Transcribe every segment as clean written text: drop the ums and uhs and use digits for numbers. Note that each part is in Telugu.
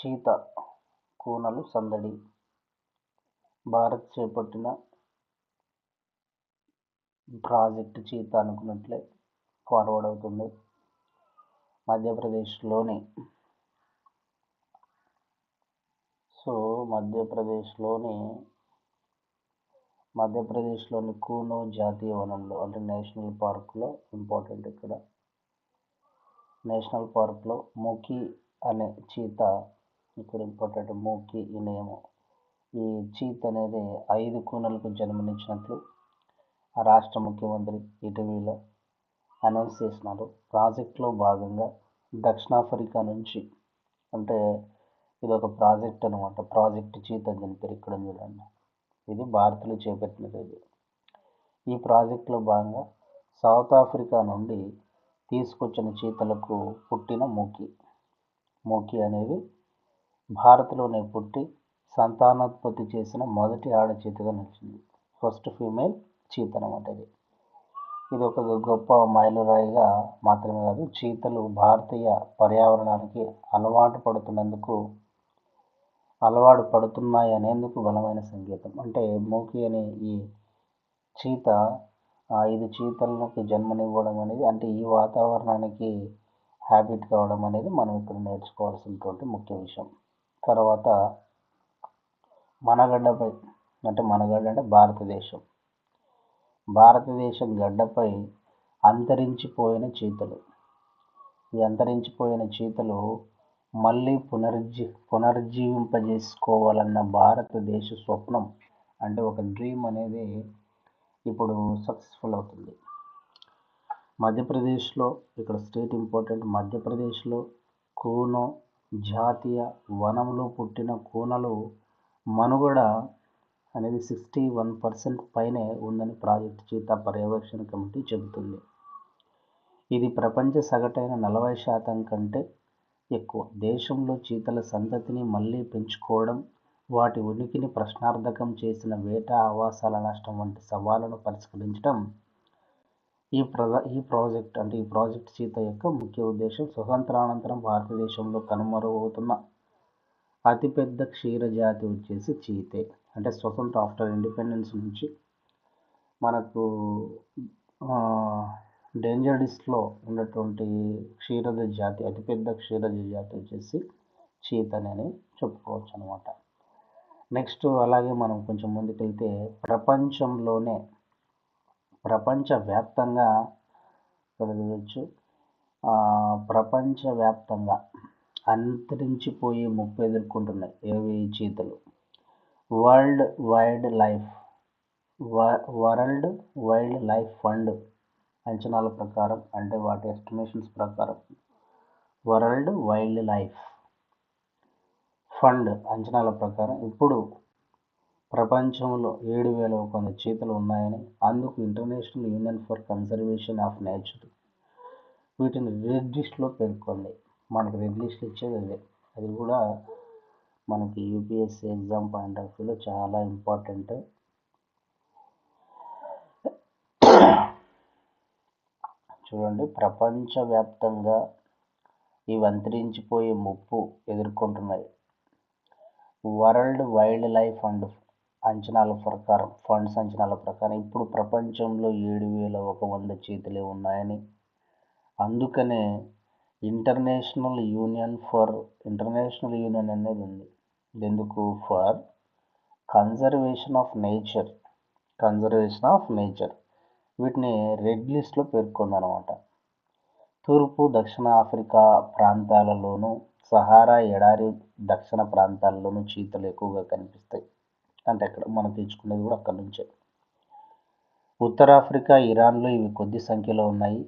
చీత కూనలు సందడి. భారత్ చేపట్టిన ప్రాజెక్ట్ చీత అనుకున్నట్లే ఫార్వర్డ్ అవుతుంది. మధ్యప్రదేశ్లోని కూనో జాతీయ వనంలో అంటే నేషనల్ పార్క్లో ఇంపార్టెంట్ ఇక్కడ నేషనల్ పార్క్లో మూకీ అనే చీత ఇక్కడ ఇంపార్టెంట్. మూకీ ఈ నేమ్. ఈ చీత అనేది 5 కూనలకు జన్మనిచ్చినట్లు ఆ రాష్ట్ర ముఖ్యమంత్రి ఇటీవల అనౌన్స్ చేసినారు. ప్రాజెక్టులో భాగంగా దక్షిణాఫ్రికా నుంచి, అంటే ఇది ఒక ప్రాజెక్ట్ అనమాట. ప్రాజెక్ట్ చీత దీని పేరు. ఇక్కడ చూడండి, ఇది భారత్లో చేపట్టినది. ఈ ప్రాజెక్టులో భాగంగా సౌత్ ఆఫ్రికా నుండి తీసుకొచ్చిన చీతలకు పుట్టిన మూకీ అనేది భారత్లోనే పుట్టి సంతానోత్పత్తి చేసిన మొదటి ఆడ చీతగా నిలిచింది. ఫస్ట్ ఫీమేల్ చీత అనమాట ఇది ఒక గొప్ప మైలురాయిగా మాత్రమే కాదు, చీతలు భారతీయ పర్యావరణానికి అలవాటు పడుతున్నాయి అనేందుకు బలమైన సంకేతం. అంటే మూకీ అనే ఈ చీత 5 చీతలకు జన్మనివ్వడం అనేది, అంటే ఈ వాతావరణానికి హ్యాబిట్ కావడం అనేది మనం ఇక్కడ నేర్చుకోవాల్సినటువంటి ముఖ్య విషయం. తర్వాత మనగడ్డపై, మనగడ్డ అంటే భారతదేశం గడ్డపై అంతరించిపోయిన చీతలు. ఈ అంతరించిపోయిన చీతలు మళ్ళీ పునర్జీవింపజేసుకోవాలన్న భారతదేశ స్వప్నం, అంటే ఒక డ్రీమ్ అనేది ఇప్పుడు సక్సెస్ఫుల్ అవుతుంది. మధ్యప్రదేశ్లో, ఇక్కడ స్టేట్ ఇంపార్టెంట్, మధ్యప్రదేశ్లో కూనో జాతీయ వనంలో పుట్టిన కూనలు మనుగడ అనేది 61% పైనే ఉందని ప్రాజెక్ట్ చీతా పర్యవేక్షణ కమిటీ చెబుతుంది. ఇది ప్రపంచ సగటైన 40% కంటే ఎక్కువ. దేశంలో చీతల సంతతిని మళ్ళీ పెంచుకోవడం, వాటి ఉనికిని ప్రశ్నార్థకం చేసిన వేటా ఆవాసాల నష్టం వంటి సవాళ్లను పరిష్కరించడం ఈ ప్రాజెక్ట్ చీత యొక్క ముఖ్య ఉద్దేశం. స్వతంత్రానంతరం భారతదేశంలో కనుమరుగవుతున్న అతిపెద్ద క్షీరజాతి వచ్చేసి చీతే. అంటే స్వతంత్ర ఆఫ్టర్ ఇండిపెండెన్స్ నుంచి మనకు డేంజర్డ్ లిస్ట్లో ఉన్నటువంటి అతిపెద్ద క్షీరద జాతి వచ్చేసి చీతని చెప్పుకోవచ్చు అనమాట. నెక్స్ట్ అలాగే మనం కొంచెం ముందుకెళ్తే ప్రపంచవ్యాప్తంగా అంతరించిపోయే ముప్పు ఎదుర్కొంటున్నాయి ఏవి చీతలు. వరల్డ్ వైల్డ్ లైఫ్ ఫండ్ అంచనాల ప్రకారం, అంటే వాటి ఎస్టిమేషన్స్ ప్రకారం, వరల్డ్ వైల్డ్ లైఫ్ ఫండ్ అంచనాల ప్రకారం ఇప్పుడు ప్రపంచంలో 7,100 చీతలు ఉన్నాయని, అందుకు international union for conservation of nature వీటిని రెడ్ లిస్ట్లో పేర్కొంది. మనకి రెడ్ లిస్ట్ ఇచ్చేది అదే. అది కూడా మనకి యూపీఎస్సీ ఎగ్జామ్ పాయింట్ ఆఫ్ వ్యూలో చాలా ఇంపార్టెంట్. చూడండి, ప్రపంచవ్యాప్తంగా ఇవి అంతరించిపోయే ముప్పు ఎదుర్కొంటున్నాయి. వరల్డ్ వైల్డ్ లైఫ్ ఫండ్స్ అంచనాల ప్రకారం ఇప్పుడు ప్రపంచంలో 7,100 చీతలే ఉన్నాయని, అందుకనే ఇంటర్నేషనల్ యూనియన్ అనేది ఉంది. ఎందుకు? ఫర్ కన్జర్వేషన్ ఆఫ్ నేచర్ వీటిని రెడ్ లిస్ట్లో పేర్కొందనమాట. తూర్పు దక్షిణ ఆఫ్రికా ప్రాంతాలలోనూ, సహారా ఎడారి దక్షిణ ప్రాంతాల్లోనూ చీతలు ఎక్కువగా కనిపిస్తాయి. అంటే అక్కడ మనం తెచ్చుకునేది కూడా అక్కడ నుంచే. ఉత్తరాఫ్రికా, ఇరాన్లో ఇవి కొద్ది సంఖ్యలో ఉన్నాయి.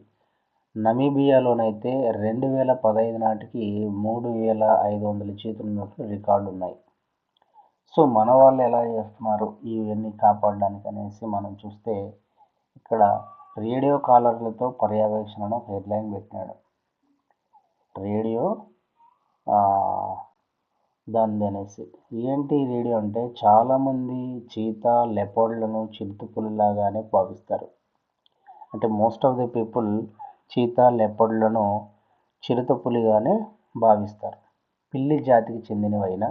నమీబియాలోనైతే 2015 నాటికి 3,500 చీతలు ఉన్నట్లు రికార్డు ఉన్నాయి. సో మన వాళ్ళు ఎలా చేస్తున్నారు ఇవన్నీ కాపాడడానికి అనేసి మనం చూస్తే, ఇక్కడ రేడియో కాలర్లతో పర్యవేక్షణను హెడ్లైన్ పెట్టినాడు. అనేసి ఏంటి రేడియో అంటే, చాలామంది చీతా లెపర్డ్లను చిరుతపులిలాగానే భావిస్తారు. అంటే most of the people cheetah లెపర్డ్లను చిరుతపులిగానే భావిస్తారు. పిల్లి జాతికి చెందినవైన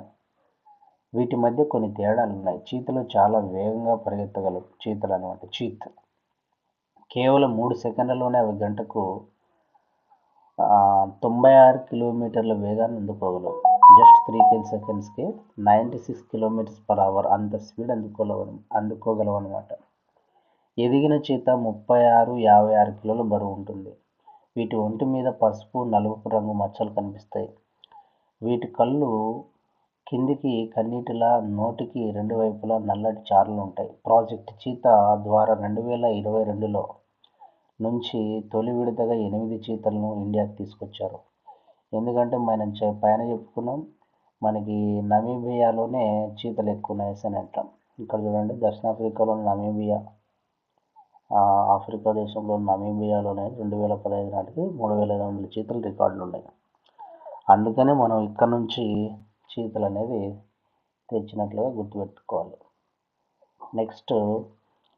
వీటి మధ్య కొన్ని తేడాలు ఉన్నాయి. చీతలు చాలా వేగంగా పరిగెత్తగలవు. చీతలు అనమాట. కేవలం 3 సెకండ్లలోనే అవి గంటకు 96 కిలోమీటర్ల వేగాన్ని అందుకోగలవు. జస్ట్ 3 సెకండ్స్కి 96 km/h అంత స్పీడ్ అందుకోగలవు అనమాట. ఎదిగిన చీత 36-56 కిలోల బరువు ఉంటుంది. వీటి ఒంటి మీద పసుపు, నలుపు రంగు మచ్చలు కనిపిస్తాయి. వీటి కళ్ళు కిందికి కన్నీటిలా, నోటికి 2 వైపులా నల్లటి చారలు ఉంటాయి. ప్రాజెక్ట్ చీతా ద్వారా 2022లో నుంచి తొలి విడతగా 8 చీతలను ఇండియాకి తీసుకొచ్చారు. ఎందుకంటే మనం పైన చెప్పుకున్నాం, మనకి నమీబియాలోనే చీతలు ఎక్కువ ఉన్నాయని అంటాం. ఇక్కడ చూడండి, దక్షిణాఫ్రికాలోని నమీబియా, ఆఫ్రికా దేశంలోని నమీబియాలోనే 2015 నాటికి 3500 చీతలు రికార్డులు ఉన్నాయి. అందుకనే మనం ఇక్కడ నుంచి చీతలు అనేది తెచ్చినట్లుగా గుర్తుపెట్టుకోవాలి. నెక్స్ట్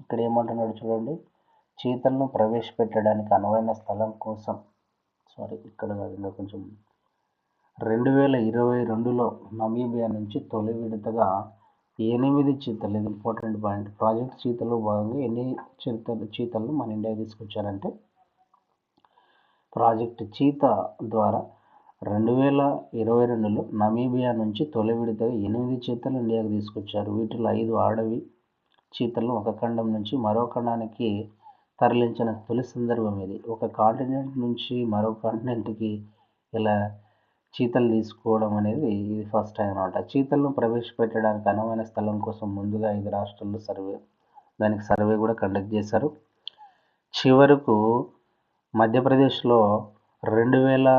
ఇక్కడ ఏమంటున్నాడు చూడండి, చీతలను ప్రవేశపెట్టడానికి అనువైన స్థలం కోసం, ఇక్కడ కొంచెం 2022లో నమీబియా నుంచి తొలి విడతగా 8 చీతలు, ఇది ఇంపార్టెంట్ పాయింట్. ప్రాజెక్ట్ చీతలో భాగంగా ఎన్ని చీతలను మన ఇండియాకి తీసుకొచ్చారంటే, ప్రాజెక్ట్ చీతా ద్వారా 2022లో నమీబియా నుంచి తొలి విడతగా 8 చీతలు ఇండియాకి తీసుకొచ్చారు. వీటిలో 5 అడవి చీతలను ఒక ఖండం నుంచి మరో ఖండానికి తరలించిన తొలి సందర్భం ఇది. ఒక కాంటినెంట్ నుంచి మరో కాంటినెంట్కి ఇలా చీతలు తీసుకోవడం అనేది ఇది ఫస్ట్ టైం అన్నమాట. చీతలను ప్రవేశపెట్టడానికి అనువైన స్థలం కోసం ముందుగా 5 రాష్ట్రాల్లో సర్వే కూడా కండక్ట్ చేశారు. చివరకు మధ్యప్రదేశ్లో 2621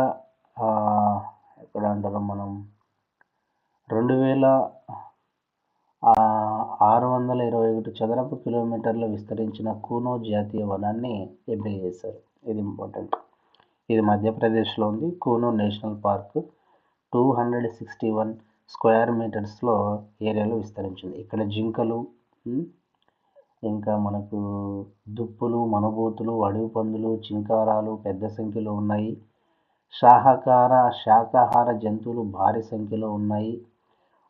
చదరపు కిలోమీటర్లు విస్తరించిన కూనో జాతీయ వనాన్ని ఎంపిక చేశారు. ఇది ఇంపార్టెంట్. ఇది మధ్యప్రదేశ్లో ఉంది. కూనో నేషనల్ పార్క్ 261 స్క్వేర్ మీటర్స్లో ఏరియాలో విస్తరించింది. ఇక్కడ జింకలు, ఇంకా మనకు దుప్పులు, మనుబోతులు, అడవి పందులు, చింకారాలు పెద్ద సంఖ్యలో ఉన్నాయి. శాకాహార జంతువులు భారీ సంఖ్యలో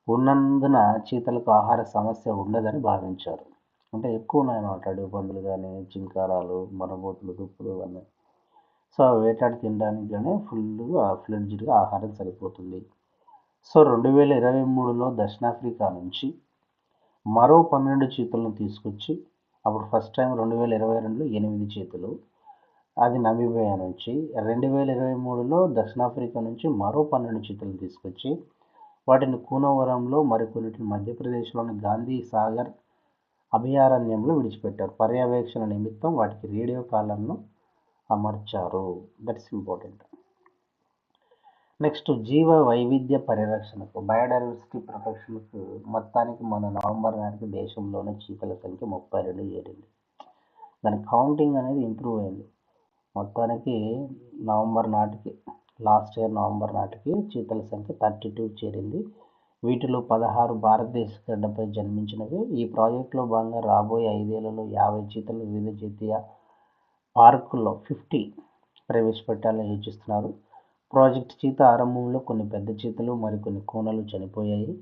ఉన్నందున చీతలకు ఆహార సమస్య ఉండదని భావించారు. అంటే ఎక్కువ ఉన్నాయన్నమాట, అడవి పందులు కానీ, చింకారాలు, మనుబోతులు, దుప్పులు అన్నీ. సో వేటాడి తినడానికి కానీ ఫ్లెడ్జ్డ్గా ఆహారం సరిపోతుంది. సో 2023లో దక్షిణాఫ్రికా నుంచి మరో 12 చీతలను తీసుకొచ్చి, అప్పుడు ఫస్ట్ టైం 2022లో 8 చీతలు, అది నమీబియా నుంచి. 2023లో దక్షిణాఫ్రికా నుంచి మరో 12 చీతలను తీసుకొచ్చి వాటిని కూనవరంలో, మరికొన్నిటిని మధ్యప్రదేశ్లోని గాంధీ సాగర్ అభయారణ్యంలో విడిచిపెట్టారు. పర్యవేక్షణ నిమిత్తం వాటికి రేడియో కాలర్ను అమర్చారు. That's important. నెక్స్ట్ జీవ వైవిధ్య పరిరక్షణకు, బయోడైవర్సిటీ ప్రొటెక్షన్కు మొత్తానికి మన నవంబర్ నాటికి దేశంలోనే చీతల సంఖ్య 32 చేరింది. దాని కౌంటింగ్ అనేది ఇంప్రూవ్ అయింది. మొత్తానికి లాస్ట్ ఇయర్ నవంబర్ నాటికి చీతల సంఖ్య 32 చేరింది. వీటిలో 16 భారతదేశ గడ్డపై జన్మించినవి. ఈ ప్రాజెక్టులో భాగంగా రాబోయే 5 ఏళ్లలో 50 చీతలు వివిధ జాతీయ పార్కుల్లో 50 ప్రవేశపెట్టాలని యోచిస్తున్నారు. ప్రాజెక్ట్ చీతా ఆరంభంలో కొన్ని పెద్ద చీతలు, మరికొన్ని కూనలు చనిపోయాయి.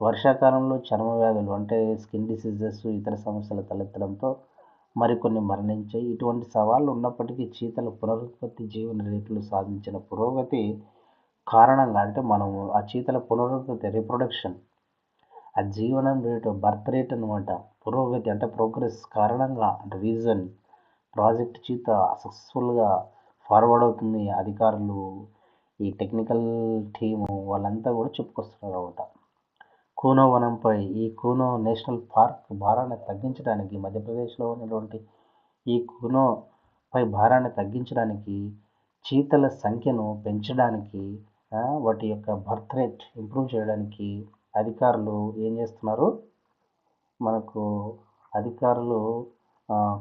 వర్షాకాలంలో చర్మ వ్యాధులు అంటే స్కిన్ డిసీజెస్, ఇతర సమస్యలు తలెత్తడంతో మరికొన్ని మరణించాయి. ఇటువంటి సవాళ్లు ఉన్నప్పటికీ చీతల పునరుత్పత్తి జీవన రేట్లు సాధించిన పురోగతి కారణంగా, అంటే మనము ఆ చీతల పునరుత్పత్తి, రీప్రొడక్షన్, ఆ జీవనం రేటు, బర్త్ రేట్ అనమాట, పురోగతి అంటే ప్రోగ్రెస్ కారణంగా, అంటే రీజన్ ప్రాజెక్ట్ చీతా సక్సెస్ఫుల్గా ఫార్వర్డ్ అవుతుంది. అధికారులు, ఈ టెక్నికల్ టీము వాళ్ళంతా కూడా చెప్పుకొస్తున్నారు అనమాట. కూనో వనంపై, ఈ కూనో నేషనల్ పార్క్ భారాన్ని తగ్గించడానికి, మధ్యప్రదేశ్లో ఉన్నటువంటి ఈ కూనోపై భారాన్ని తగ్గించడానికి, చీతల సంఖ్యను పెంచడానికి, వాటి యొక్క బర్త్ రేట్ ఇంప్రూవ్ చేయడానికి అధికారులు ఏం చేస్తున్నారు, అధికారులు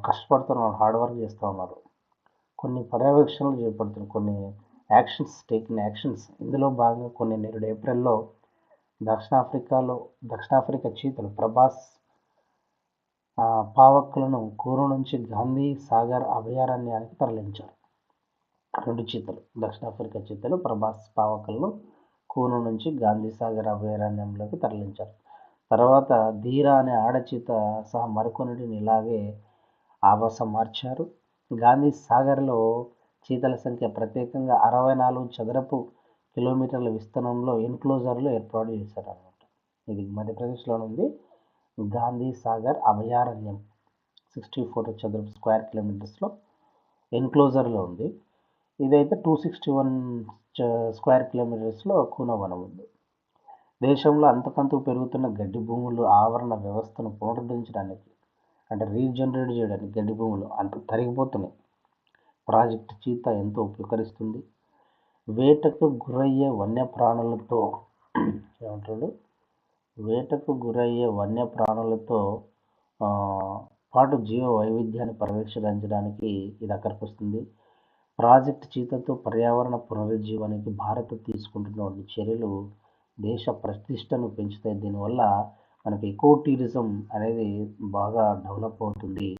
కష్టపడుతున్నారు, హార్డ్ వర్క్ చేస్తూ ఉన్నారు. కొన్ని పర్యవేక్షణలు చేపడుతున్నారు, కొన్ని యాక్షన్స్. ఇందులో భాగంగా కొన్ని నేడు ఏప్రిల్లో దక్షిణాఫ్రికా చీతలు ప్రభాస్ పావక్కులను కూనో నుంచి గాంధీ సాగర్ అభయారణ్యానికి తరలించారు. 2 చీతలు, దక్షిణాఫ్రికా చీతలు ప్రభాస్ పావక్కులను కూను నుంచి గాంధీసాగర్ అభయారణ్యంలోకి తరలించారు. తర్వాత ధీరా అనే ఆడచీత సహా మరికొన్నిటిని ఇలాగే ఆవాసం మార్చారు. గాంధీ సాగర్లో చీతల సంఖ్య ప్రత్యేకంగా 64 చదరపు కిలోమీటర్ల విస్తీర్ణంలో ఎన్క్లోజర్లు ఏర్పాటు చేశారన్నమాట. ఇది మధ్యప్రదేశ్లోనే ఉంది. గాంధీ సాగర్ అభయారణ్యం 64 చదరపు స్క్వేర్ కిలోమీటర్స్లో ఎన్క్లోజర్లో ఉంది. ఇదైతే 261 స్క్వేర్ కిలోమీటర్స్లో కూనవనం ఉంది. దేశంలో అంతకంతకు పెరుగుతున్న గడ్డి భూములు ఆవరణ వ్యవస్థను పునరుద్ధరించడానికి, అంటే రీజనరేట్ చేయడానికి గడ్డి భూములు అంత తరిగిపోతున్నాయి. ప్రాజెక్ట్ చీతా ఎంతో ఉపకరిస్తుంది. వేటకు గురయ్యే వన్యప్రాణులతో ఏమంటాడు వేటకు గురయ్యే వన్యప్రాణులతో పాటు జీవ వైవిధ్యాన్ని పర్యవేక్షించడానికి ఇది అక్కడికి వస్తుంది. ప్రాజెక్ట్ చీతాతో పర్యావరణ పునరుజ్జీవానికి భారత్ తీసుకుంటున్న చర్యలు దేశ ప్రతిష్టను పెంచుతాయి. దీనివల్ల మనకి ఎకో టూరిజం అనేది బాగా డెవలప్ అవుతుంది.